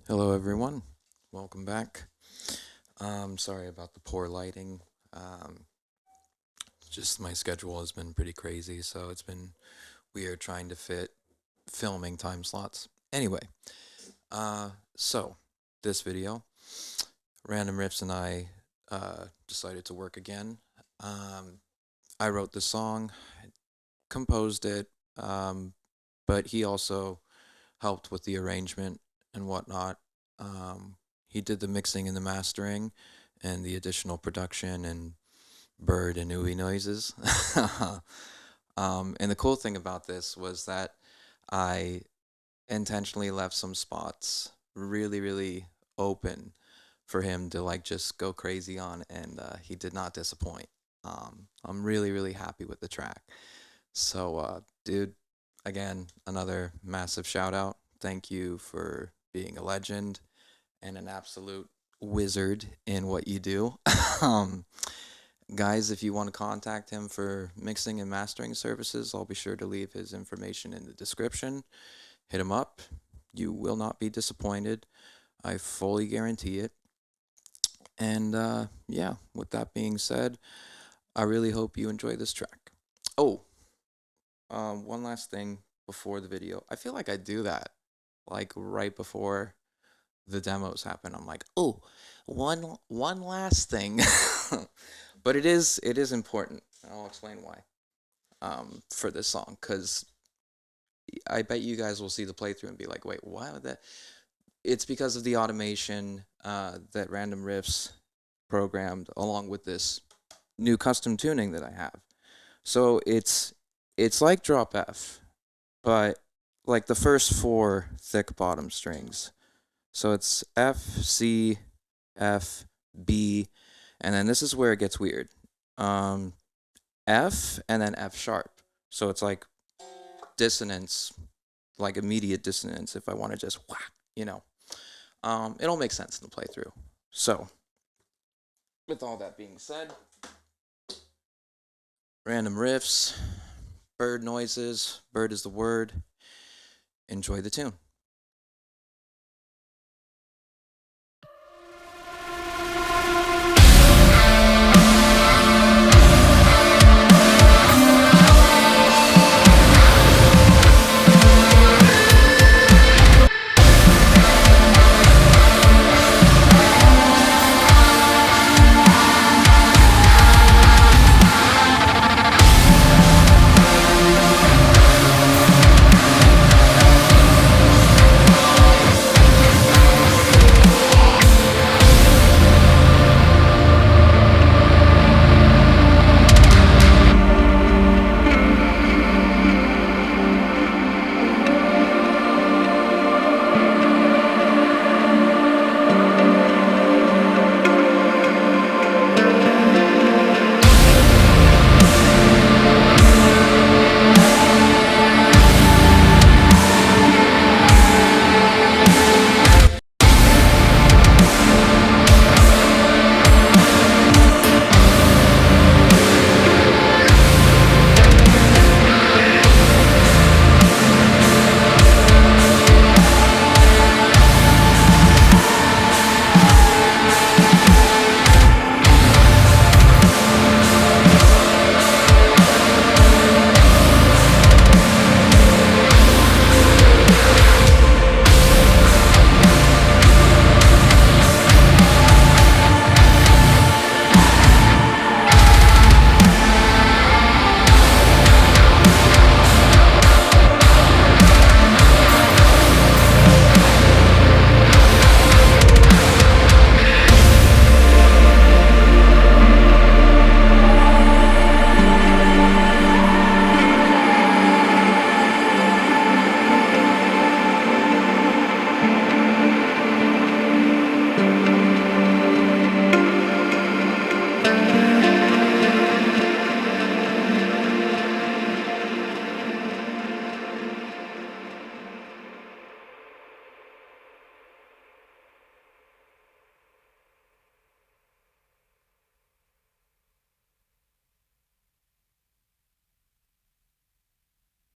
Hello, everyone. Welcome back. Sorry about the poor lighting. Just my schedule has been pretty crazy, so it's been weird trying to fit filming time slots. Anyway, so this video, Random Riffs and I decided to work again. I wrote the song, composed it, but he also helped with the arrangement and whatnot. He did the mixing and the mastering and the additional production and bird and ooey noises. And the cool thing about this was that I intentionally left some spots really open for him to like just go crazy on, and he did not disappoint. I'm really happy with the track. So, dude, again, another massive shout out. Thank you for being a legend and an absolute wizard in what you do. um, Guys, if you want to contact him for mixing and mastering services, I'll be sure to leave his information in the description. Hit him up. You will not be disappointed. I fully guarantee it. And yeah, with that being said, I really hope you enjoy this track. Oh, one last thing before the video. I feel like I do that, like right before the demos happen. I'm like, oh, one last thing, but it is important. I'll explain why. For this song, because I bet you guys will see the playthrough and be like, wait, why would that? It's because of the automation that Random Riffs programmed along with this new custom tuning that I have. So it's like drop F, but like the first four thick bottom strings. So it's F, C, F, B, and then this is where it gets weird. Um, F and then F sharp. So it's like dissonance, like immediate dissonance. If I want to just whack, you know, it'll make sense in the playthrough. So, with all that being said, random riffs, bird noises. Bird is the word. Enjoy the tune.